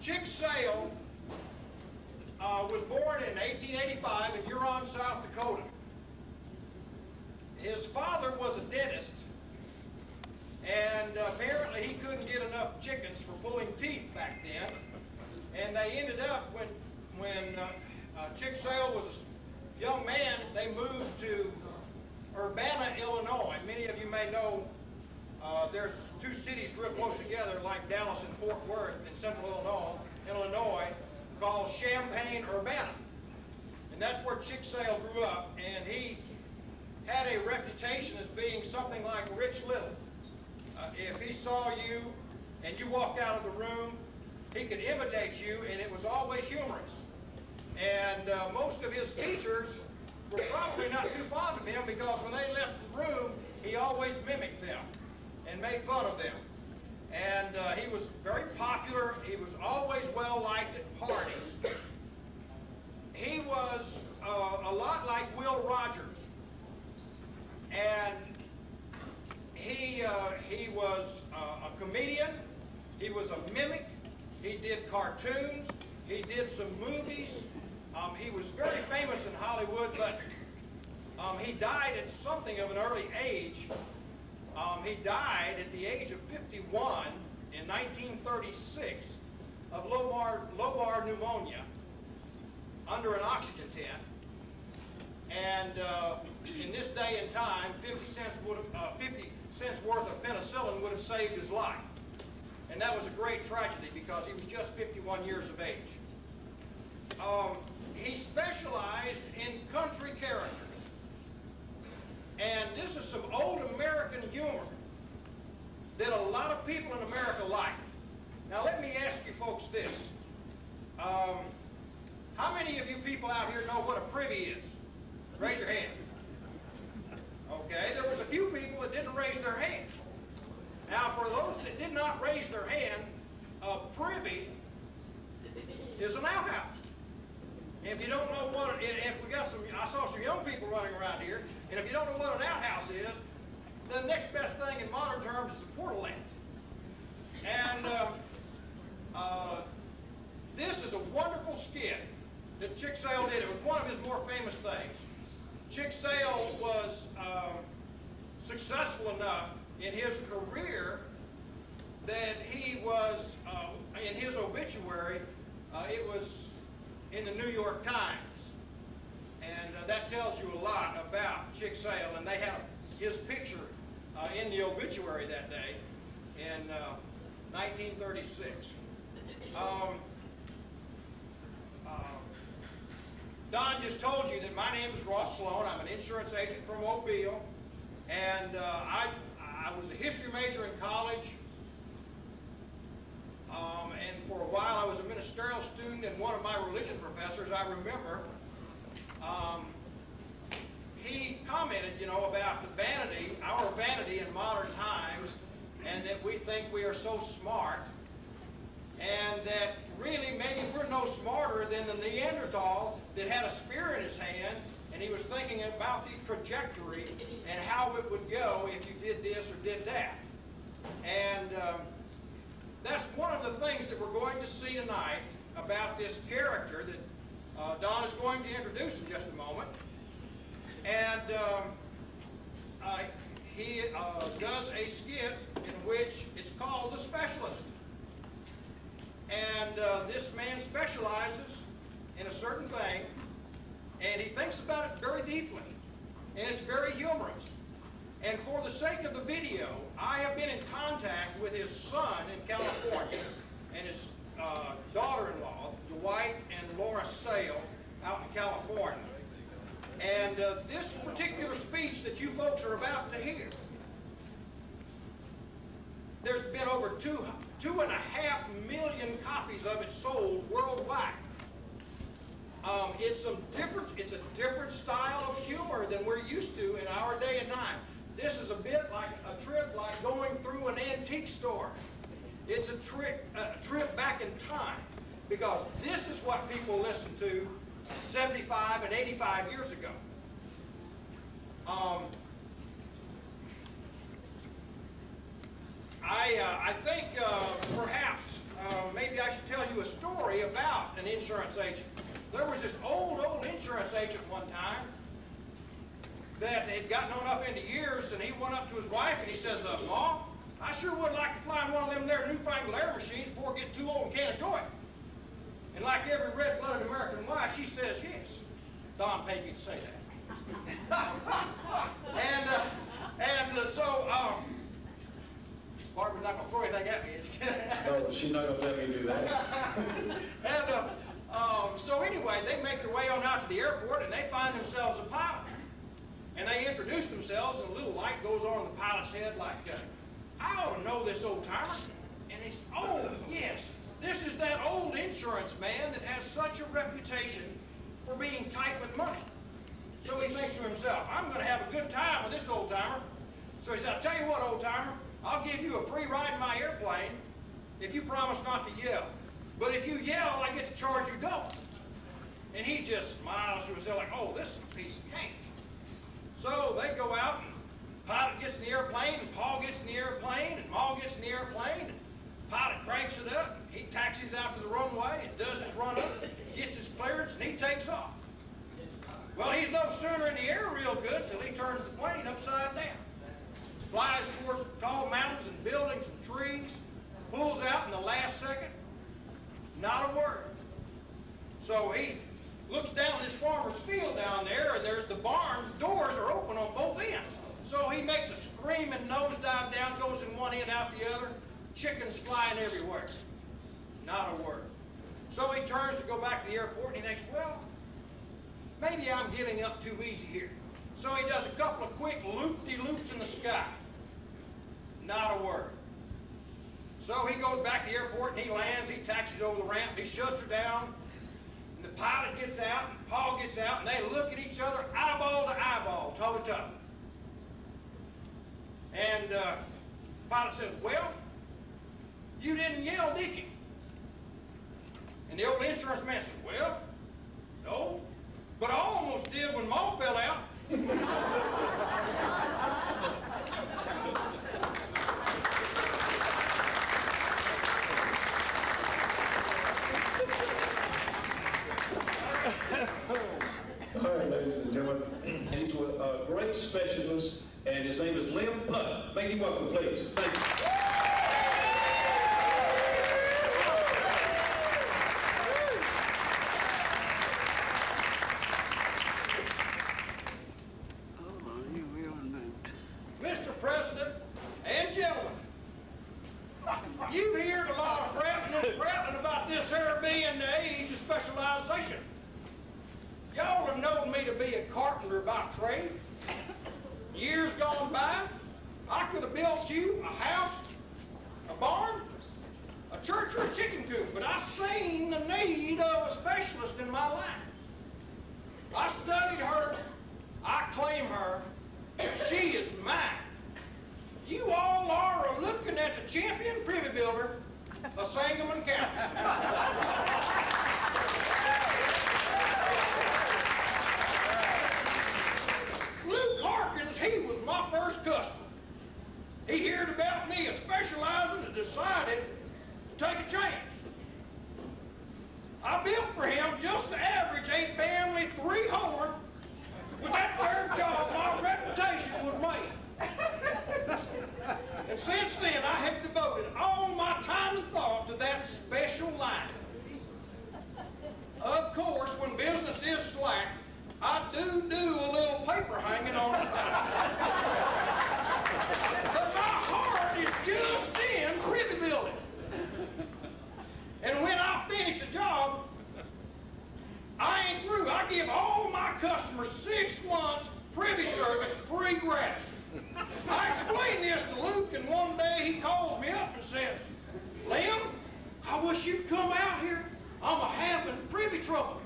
Chic Sale was born in 1885 in Huron, South Dakota. His father was a dentist, and apparently he couldn't get enough chickens for pulling teeth back then. And they ended up, when Chic Sale was a young man, they moved to Urbana, Illinois. Many of you may know there's two cities real close together, like Dallas and Fort Worth in central Illinois, called Champaign, Urbana. And that's where Chic Sale grew up, and he had a reputation as being something like Rich Little. If he saw you and you walked out of the room, he could imitate you, and it was always humorous. And most of his teachers were probably not too fond of him, because when they left the room, he always mimicked them and made fun of them. And he was very popular. He was always well liked at parties. He was a lot like Will Rogers. And he was a comedian. He was a mimic. He did cartoons. He did some movies. He was very famous in Hollywood, but he died at something of an early age. He died at the age of 51 in 1936 of lobar pneumonia under an oxygen tent. And in this day and time, 50 cents worth of penicillin would have saved his life. And that was a great tragedy, because he was just 51 years of age. He specialized in country characters. And this is some old American humor that a lot of people in America like. Now let me ask you folks this. How many of you people out here know what a privy is? Raise your hand. Okay, there was a few people that didn't raise their hand. Now for those that did not raise their hand, a privy is an outhouse. If you don't know what, if we got some, I saw some young people running around here, and if you don't know what an outhouse is, the next best thing in modern terms is a portalet. And this is a wonderful skit that Chic Sale did. It was one of his more famous things. Chic Sale was successful enough in his career that he was, in his obituary, it was in the New York Times. And that tells you a lot about Chic Sale. And they have his picture in the obituary that day in 1936. Don just told you that my name is Ross Sloan. I'm an insurance agent from Mobile. And I was a history major in college. And for a while I was a ministerial student, and one of my religion professors, I remember, he commented, you know, about the vanity, our vanity in modern times, and that we think we are so smart, and that really maybe we're no smarter than the Neanderthal that had a spear in his hand, and he was thinking about the trajectory and how it would go if you did this or did that. And that's one of the things that we're going to see tonight about this character that Don is going to introduce in just a moment. And he does a skit in which it's called The Specialist. And this man specializes in a certain thing, and he thinks about it very deeply, and it's very humorous. And for the sake of the video, I have been in contact with his son in California and his daughter-in-law, Dwight and Laura Sale, out in California. And this particular speech that you folks are about to hear, there's been over 2.5 million copies of it sold worldwide. It's a different style of humor than we're used to in our day and time. This is a bit like a trip like going through an antique store. It's a trip back in time, because this is what people listened to 75 and 85 years ago. I think perhaps maybe I should tell you a story insurance agent. There was this old insurance agent one time that had gotten on up into years, and he went up to his wife and he says, Ma, I sure would like to fly in one of them there newfangled air machines before I get too old and can't enjoy it. And like every red-blooded American wife, she says yes. Don paid me to say that. Barbara's not going to throw anything at me, is she? No, she's not going to let me do that. So anyway, they make their way on out to the airport, and they find themselves a pilot. And they introduce themselves, and a little light goes on in the pilot's head like, I ought to know this old-timer. And he's, oh, yes, this is that old insurance man that has such a reputation for being tight with money. So he thinks to himself, I'm going to have a good time with this old-timer. So he said, I'll tell you what, old-timer, I'll give you a free ride in my airplane if you promise not to yell. But if you yell, I get to charge you double. And he just smiles to himself like, oh, this is a piece of cake. So they go out, and pilot gets in the airplane, and Paul gets in the airplane, and Ma gets in the airplane, and pilot cranks it up, and he taxis out to the runway and does his run-up, gets his clearance, and he takes off. Well, he's no sooner in the air real good till he turns the plane upside down. Flies towards tall mountains and buildings and trees, pulls out in the last second, not a word. So he looks down this farmer's field down there, and the barn doors are open on both ends. So he makes a screaming nosedive down, goes in one end, out the other, chickens flying everywhere. Not a word. So he turns to go back to the airport, and he thinks, well, maybe I'm getting up too easy here. So he does a couple of quick loop-de-loops in the sky. Not a word. So he goes back to the airport, and he lands, he taxis over the ramp, he shuts her down, and the pilot gets out, and Paul gets out, and they look at each other eyeball to eyeball, toe-to-toe. And the pilot says, well, you didn't yell, did you? And the old insurance man says, well, no, but I almost did when Ma fell out. All right, ladies and gentlemen, he's a great specialist, and his name is Lim Putt. Make him welcome, please. Thank you. Mr. President and gentlemen, you've heard a lot of prattling about this here being the age of specialization. Y'all have known me to be a carpenter by trade. Years gone by, I could have built you a house, a barn, a church, or a chicken coop, but I seen the need of a specialist in my life. I studied her, I claim her, she is mine. You all are looking at the champion privy builder of Sangamon County. Luke Harkins, he was my first customer. He heard about me specializing and decided to take a chance. I built for him just the average 8-family, 3-homer. With that third job, my reputation was made. And since then, I have devoted all my time and thought to that special line. Of course, when business is slack, I do a little paper hanging on the side. But my heart is just in privy building. And when I finish a job, I ain't through. I give all my customers 6 months privy service free gratis. I explained this to Luke, and one day he calls me up and says, Lim, I wish you'd come out here. I'm having privy trouble.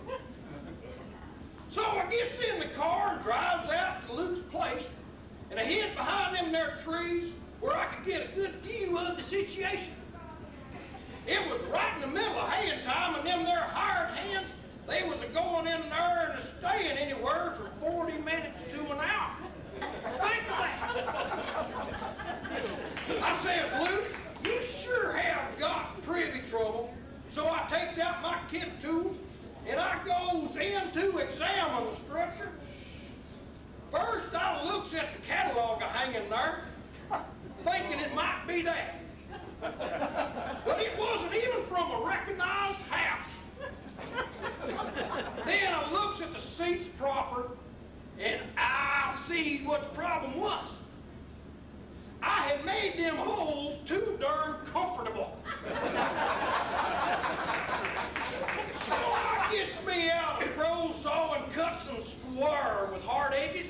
So I gets in the car and drives out to Luke's place, and I hid behind them there trees where I could get a good view of the situation. It was right in the middle of haying time, and them there hired hands, they was a-going in there and a-staying anywhere from 40 minutes to an hour. Think of that. I says, Luke, you sure have got privy trouble. So I takes out my kit tools, But it wasn't even from a recognized house. Then I looks at the seats proper, and I see what the problem was. I had made them holes too darn comfortable. So I gets me out a scroll saw and cuts them square with hard edges.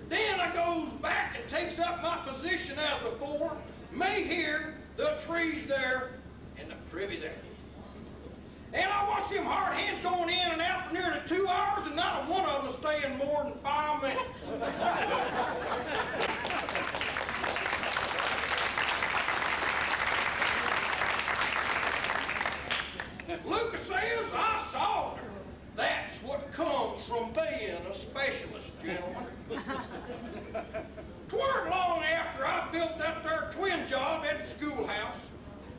Then I goes back and takes up my position as before, me here, the trees there, and the privy there. And I watched them hard hands going in and out for nearly 2 hours, and not a one of them staying more than 5 minutes. Lucas says, I saw her. That's what comes from being a specialist, gentlemen. 'Tweren't long after I built that there twin job at the schoolhouse,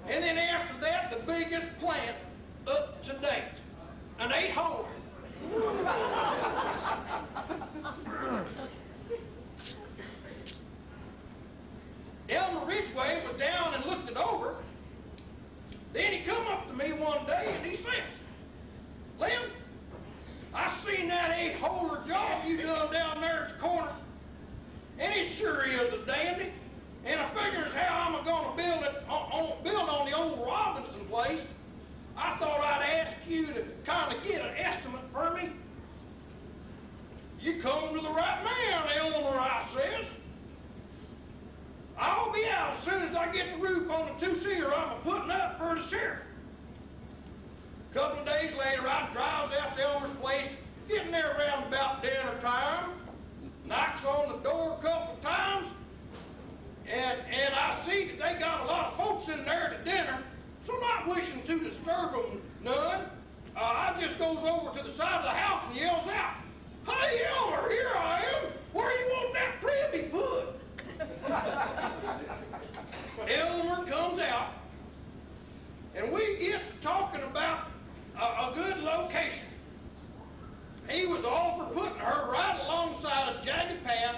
and then after that, the biggest plant up to date, an 8-holer. Elmer Ridgway was down and looked it over. Then he come up to me one day and he says, Lem, I seen that 8-holer job you done down there at the corners, and it sure is a dandy. And I figures how I'm going to build on the old Robinson place. I thought I'd ask you to kind of get an estimate for me. You come to the right man, Elmer, I says. I'll be out as soon as I get the roof on the 2-seater I'm putting up for the sheriff. A couple of days later, I drives out to Elmer's place, getting there around about dinner time, knocks on the door a couple of times, and I see that they got a lot of folks in there to dinner, so not wishing to disturb them none, I just goes over to the side of the house and yells out, Hey, Elmer, here I am. Where you want that privy put? Elmer comes out, and we get to talking about a good location. He was all for putting her right alongside a jagged path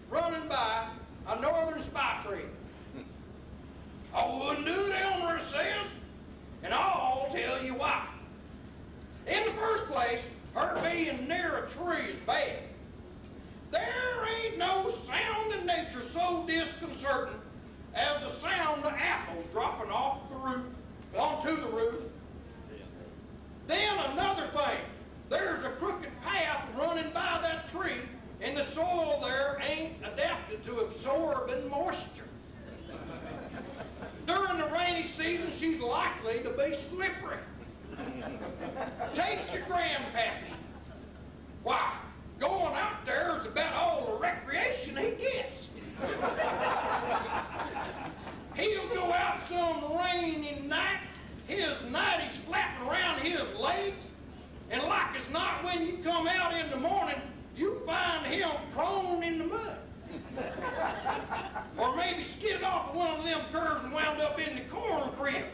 running by a northern spy tree. I wouldn't do it, Elmer says, and I'll tell you why. In the first place, her being near a tree is bad. There ain't no sound in nature so disconcerting as the sound of apples dropping off the roof, onto the roof. Then another thing, there's a crooked path running by that tree, and the soil there ain't adapted to absorbing moisture. During the rainy season, she's likely to be slippery. Take your grandpappy. Why, going out there is about all the recreation he gets. He'll go out some rainy night, his nighties flapping around his legs, and like it's not when you come out in the morning, you find him prone in the mud. Or maybe skidded off of one of them curves and wound up in the corn crib.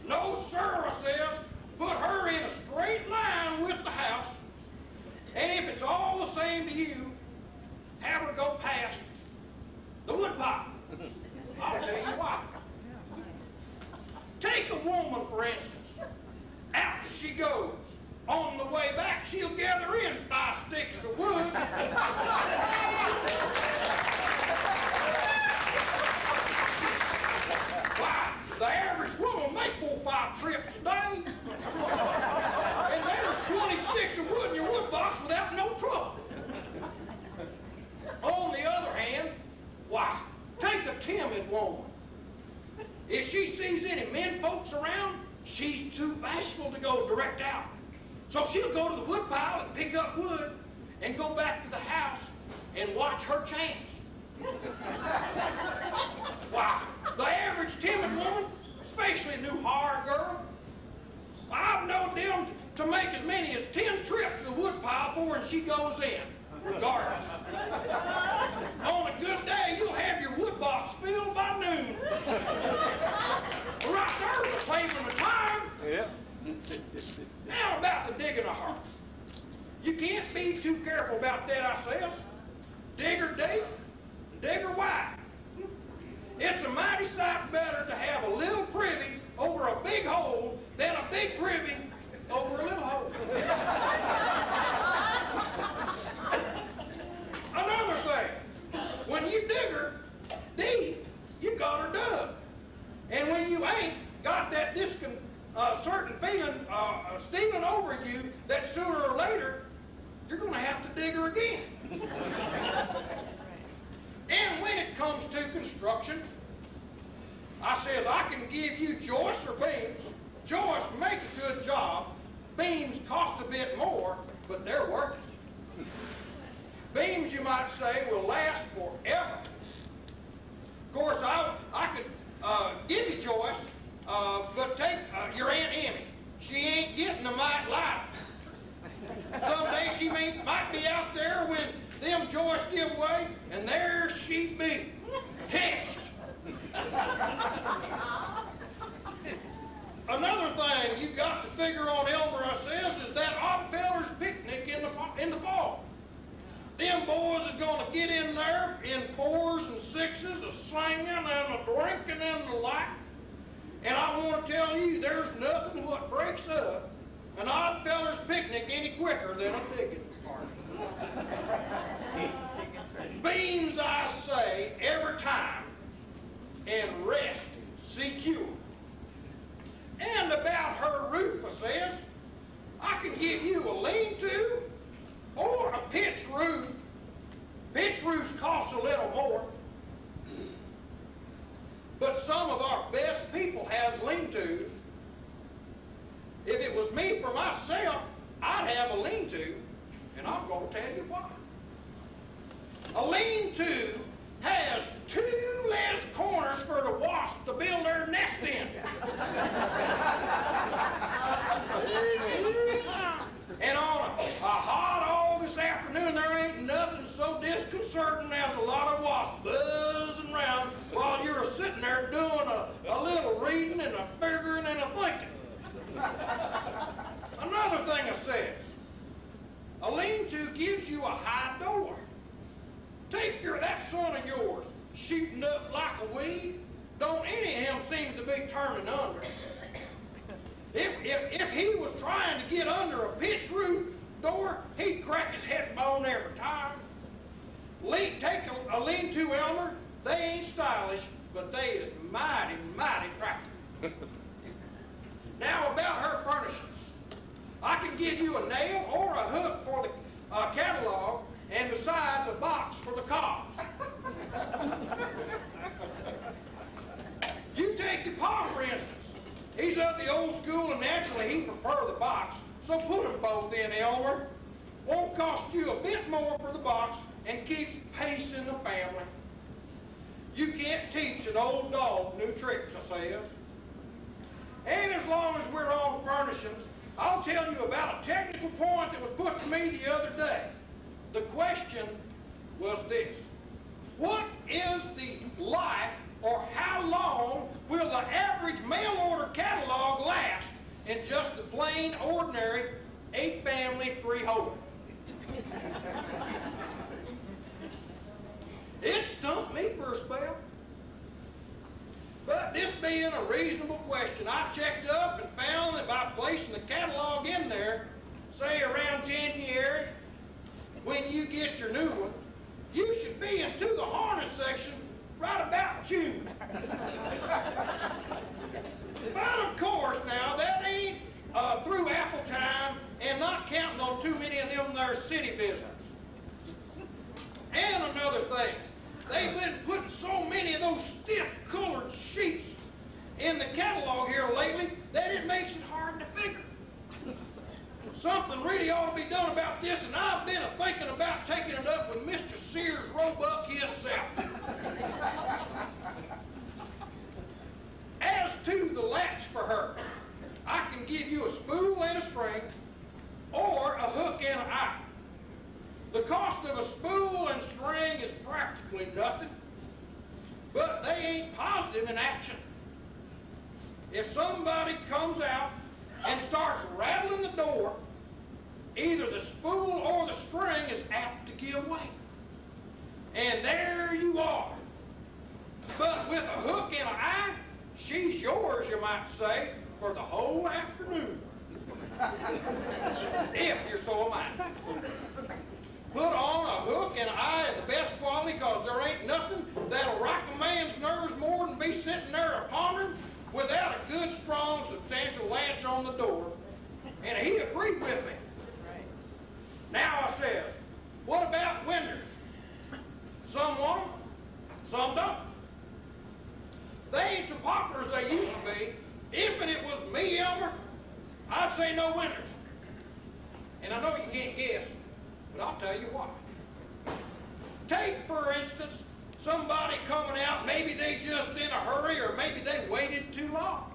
No, sir, I says, put her in a straight line with the house, and if it's all the same to you, have her go past the woodpile. I'll tell you why. Take a woman, for instance. Out she goes. On the way back, she'll gather in 5 sticks of wood. Why, the average woman make 4 or 5 trips a day. And there's 20 sticks of wood in your wood box without no trouble. On the other hand, why, take a timid woman. If she sees any men folks around, she's too bashful to go direct out. So she'll go to the woodpile and pick up wood and go back to the house and watch her chance. Why, the average timid woman, especially a new hire girl, I've known them to make as many as 10 trips to the woodpile before she goes in, regardless. On a good day, you'll have your wood box filled by noon. Right there's a saving of time. Yeah. Now about the digging a heart. You can't be too careful about that, I says. Dig her deep, dig her wide. It's a mighty sight better to have a little privy over a big hole than a big privy over a little hole. Another thing, when you digger deep, you got her dug. And when you ain't got that certain feeling stealing over you, that sooner or later, you're going to have to dig her again. And when it comes to construction, I says, I can give you joists or beams. Joists make a good job. Beams cost a bit more, but they're worth it. Beams, you might say, will last forever. Of course, I could give you joists, but take your Aunt Emmy. She ain't getting the mite light. Someday she might be out there when them joists give way, and there she be, hitched. Another thing you got to figure on, Elmer, I says, is that odd feller's picnic in the fall. Them boys is going to get in there in 4s and 6s, a-singing and a-drinking and the like. And I want to tell you, there's nothing what breaks up an odd feller's picnic any quicker than a digging party. Beams, I say, every time, and rest secure. And about her roof, I says, I can give you a lean-to or a pitch roof. Pitch roofs cost a little more, but some of our best people has lean-tos. If it was me for myself, I'd have a lean-to, and I'm going to tell you why. A lean-to has 2 less corners for the wasp to build their nest in. And on a hot August afternoon, there ain't nothing so disconcerting as a lot of wasps buzzing around while you're sitting there doing a little reading and a figuring and a thinking. Another thing I says, a lean-to gives you a high door. Take that son of yours shooting up like a weed. Don't any of him seem to be turning under. If he was trying to get under a pitch roof door, he'd crack his head bone every time. Take a lean-to, Elmer. They ain't stylish, but they is mighty, mighty practical. Now about her furnishings. I can give you a nail or a hook for the catalog, and besides a box for the cobs. You take your pa, for instance. He's of the old school, and naturally he prefer the box. So put them both in, Elmer. Won't cost you a bit more for the box and keeps pace in the family. You can't teach an old dog new tricks, I says. And as long as we're on furnishings, I'll tell you about a technical point that was put to me the other day. The question was this: what is the life, or how long will the average mail order catalog last in just the plain, ordinary 8-family freeholder? It stumped me for a spell. But this being a reasonable question, I checked up and found that by placing the catalog in there, say around January, when you get your new one, you should be into the harness section right about June. But of course now, that ain't through apple time and not counting on too many of them there city visitors. And another thing, they've been putting so many of those stiff-colored sheets in the catalog here lately that it makes it hard to figure. Something really ought to be done about this, and I've been thinking about taking it up with Mr. Sears Roebuck himself. As to the latch for her, I can give you a spool and a string, or a hook and an eye. The cost of a spool and string is practically nothing, but they ain't positive in action. If somebody comes out and starts rattling the door, either the spool or the string is apt to give way. And there you are. But with a hook in an eye, she's yours, you might say, for the whole afternoon. If you're so minded. Put on a hook and an eye of the best quality, because there ain't nothing that'll rack a man's nerves more than be sitting there a pondering without a good, strong, substantial latch on the door. And he agreed with me. Now I says, what about windows? Some want them, some don't. They ain't so popular as they used to be. If it was me, Elmer, I'd say no windows. And I know you can't guess, but I'll tell you why. Take, for instance, somebody coming out, maybe they just in a hurry, or maybe they waited too long.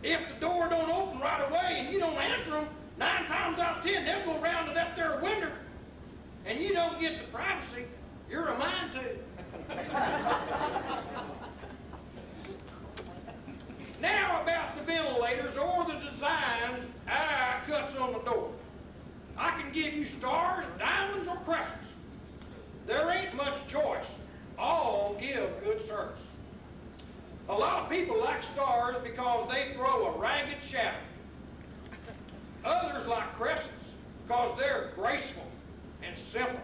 If the door don't open right away and you don't answer them, 9 times out of 10, they'll go around to that there window, and you don't get the privacy you're a mind to. Now about the ventilators or the designs I cuts on the door. I can give you stars, diamonds, or crescents. There ain't much choice. All give good service. A lot of people like stars because they throw a ragged shadow. Others like crescents because they're graceful and simple.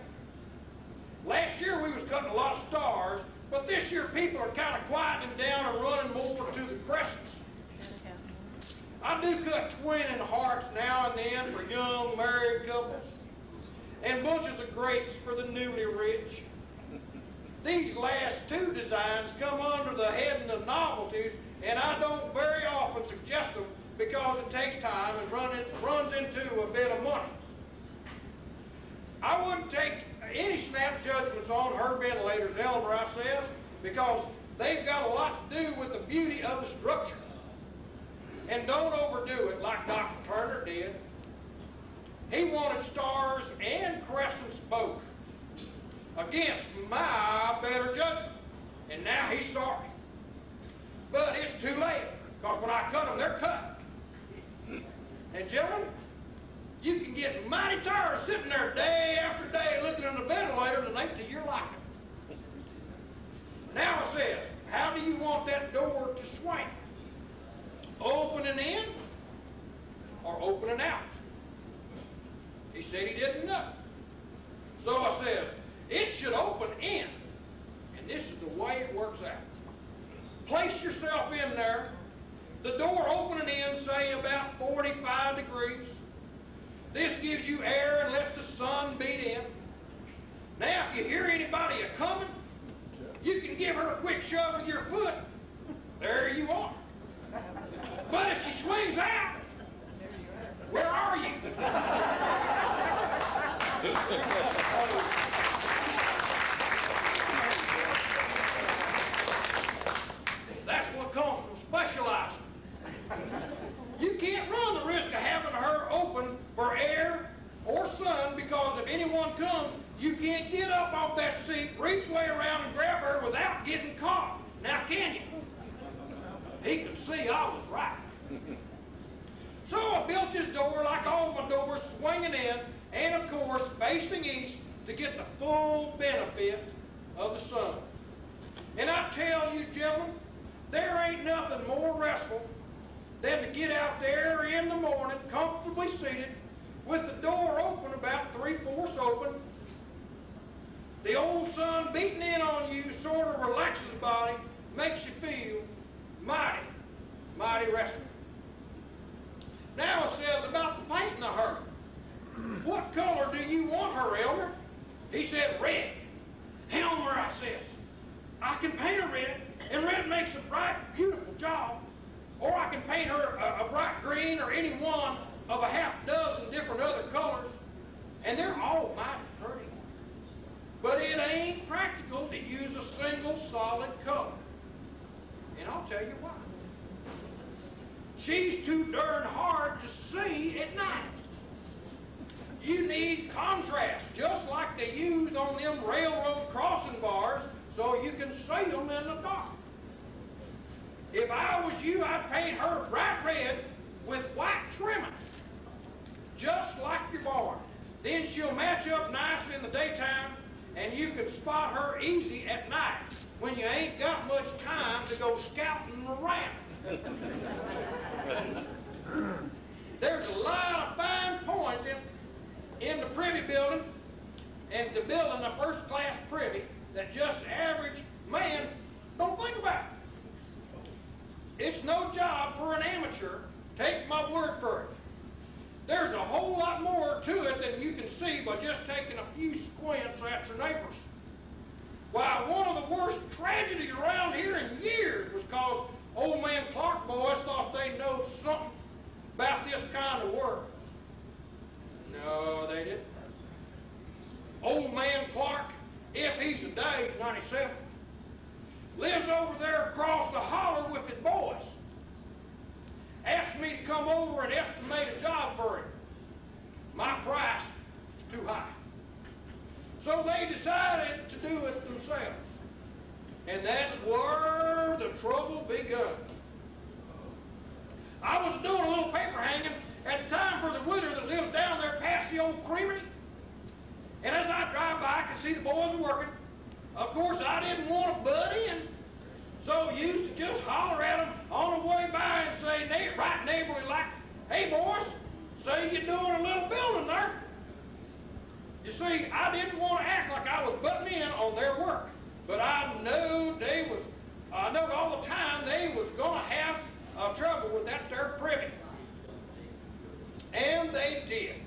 Last year we was cutting a lot of stars, but this year people are kind of quieting down and running more to the crescents. I do cut twin and hearts now and then for young married couples, and bunches of grapes for the newly rich. These last 2 designs come under the heading of novelties, and I don't very often suggest them because it takes time and runs into a bit of money. I wouldn't take any snap judgments on her ventilators, Elmer, I says, because they've got a lot to do with the beauty of the structure. And don't overdo it like Dr. Turner did. He wanted stars and crescents both, against my better judgment. And now he's sorry. But it's too late, because when I cut them, they're cut. And gentlemen, you can get mighty tired of sitting there day after day looking in the ventilator and ain't to your liking. Now it says, how do you want that door to swing? Opening in or opening out? He said he didn't know. So I says, it should open in. And this is the way it works out. Place yourself in there. The door opening in, say, about 45 degrees. This gives you air and lets the sun beat in. Now, if you hear anybody a-coming, you can give her a quick shove with your foot. There you are. But if she swings out, where are you? That's what comes from specializing. You can't run the risk of having her open for air or sun, because if anyone comes, you can't get up off that seat, reach way around and grab her without getting caught. Now, can you? He could see I was right. So I built this door like all my doors, swinging in, and of course facing east to get the full benefit of the sun. And I tell you, gentlemen, there ain't nothing more restful than to get out there in the morning, comfortably seated, with the door open about 3/4 open. The old sun beating in on you sort of relaxes the body, makes you feel mighty, mighty restful. Now it says about the painting of her. What color do you want her, Elmer? He said red. Elmer, I says, I can paint her red, and red makes a bright, beautiful job. Or I can paint her a bright green or any one of a half-dozen different other colors, and they're all mighty pretty. But it ain't practical to use a single solid color. And I'll tell you why. She's too darn hard to see at night. You need contrast, just like they use on them railroad crossing bars, so you can see them in the dark. If I was you, I'd paint her bright red with white trimmings, just like your barn. Then she'll match up nice in the daytime, and you can spot her easy at night. when you ain't got much time to go scouting around. There's a lot of fine points in the privy building and to building a first-class privy that just the average man don't think about. It's no job for an amateur. Take my word for it. There's a whole lot more to it than you can see by just taking a few squints at your neighbors. Why, one of the worst tragedies around here in years was because old man Clark boys thought they know something about this kind of work. No, they didn't. Old man Clark, if he's a day, he's 97, lives over there across the holler with his boys. Asked me to come over and estimate a job for him. My price is too high. So they decided to do it themselves. And that's where the trouble begun. I was doing a little paper hanging at the time for the widow that lives down there past the old creamery. And as I drive by, I could see the boys working. Of course, I didn't want to butt in. So I used to just holler at them on the way by and say, right neighborly like, "Hey boys, say you're doing a little building there." You see, I didn't want to act like I was butting in on their work, but I knew all the time they was going to have trouble with that there privy. And they did.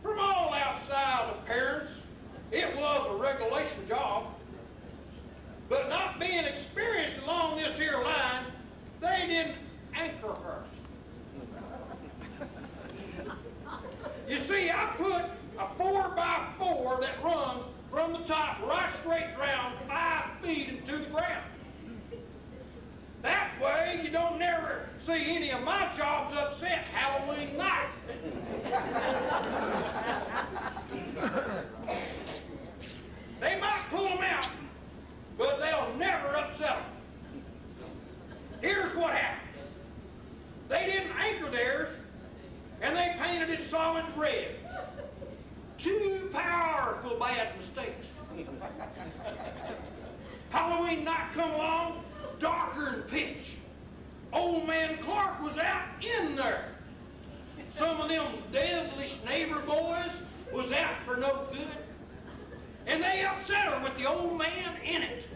From all outside appearance, it was a regulation job. But not being experienced along this here line, they didn't anchor her. You see, I put a 4x4 that runs from the top right straight down 5 feet into the ground. That way you don't never see any of my jobs upset Halloween night. They might pull them out, but they'll never upset them. Here's what happened. They didn't anchor theirs, and they painted it solid red. 2 powerful bad mistakes. Halloween night come along, darker than pitch. Old man Clark was out in there. Some of them devilish neighbor boys was out for no good. And they upset her with the old man in it.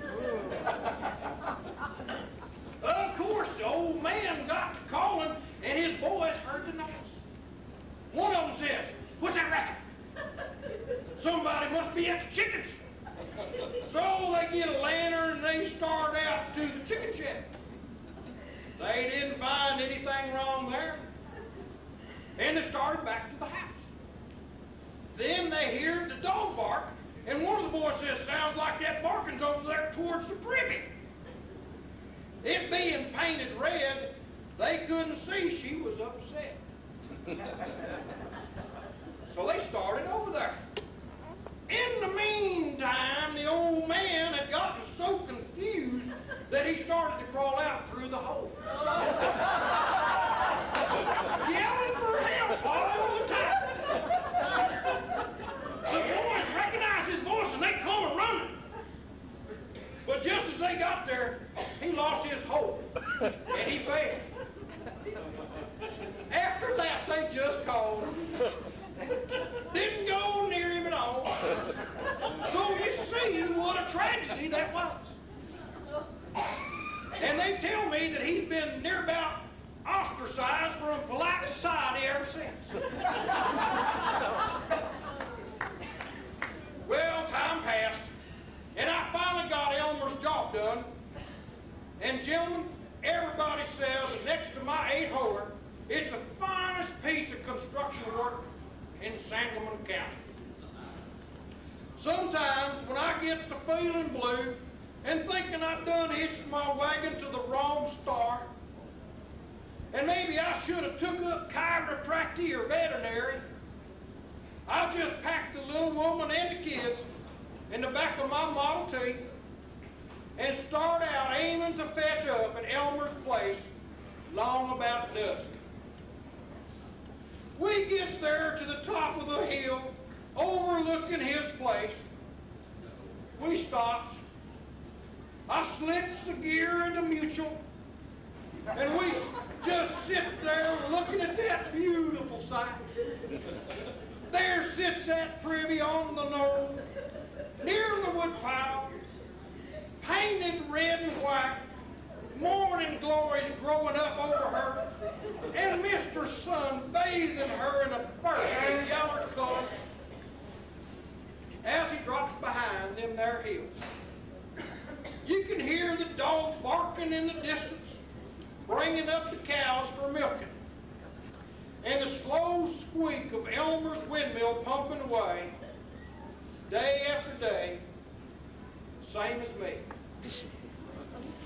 Of course, the old man got to calling, and his boys heard the noise. One of them says, "What's that racket? Somebody must be at the chickens." So they get a lantern and they start out to the chicken shed. They didn't find anything wrong there. And they started back to the house. Then they hear the dog bark, and one of the boys says, "Sounds like that barking's over there towards the privy." It being painted red, they couldn't see she was upset. So they started over there. In the meantime, the old man had gotten so confused that he started to crawl out through the hole. Yelling for help all the time. The boys recognized his voice and they come running. But just as they got there, he lost his hold and he fell. After that, they just called him. Didn't go near him at all. So you see what a tragedy that was. And they tell me that he's been near about ostracized from polite society ever since. Well, time passed, and I finally got Elmer's job done. And gentlemen, everybody says that next to my 8-holer, it's the finest piece of construction work in Sangamon County. Sometimes when I get to feeling blue and thinking I've done hitched my wagon to the wrong star, and maybe I should have took up chiropractic or veterinary, I'll just pack the little woman and the kids in the back of my Model T and start out aiming to fetch up at Elmer's place long about dusk. We gets there to the top of the hill, overlooking his place. We stops, I slips the gear into mutual, and we just sit there looking at that beautiful sight. There sits that privy on the knoll, near the woodpile, painted red and white, morning glories growing up over her, and Mr. Sun bathing her in a bursting yellow color as he drops behind them there hills. You can hear the dog barking in the distance, bringing up the cows for milking, and the slow squeak of Elmer's windmill pumping away, day after day, same as me.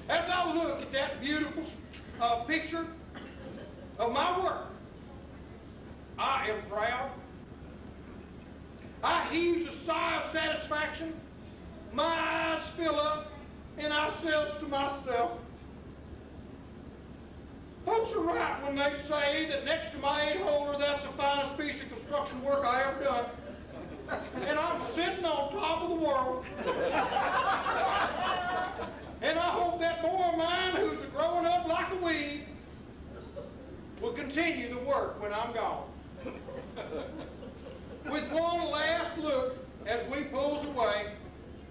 As I look at that beautiful picture of my work, I am proud. I heave a sigh of satisfaction. My eyes fill up, and I says to myself, folks are right when they say that next to my 8-holer, that's the finest piece of construction work I ever done. And I'm sitting on top of the world. And I hope that boy of mine, who's growing up like a weed, will continue the work when I'm gone. With one last look as we pulls away,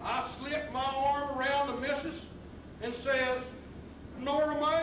I slip my arm around the missus and says, Nora Mae,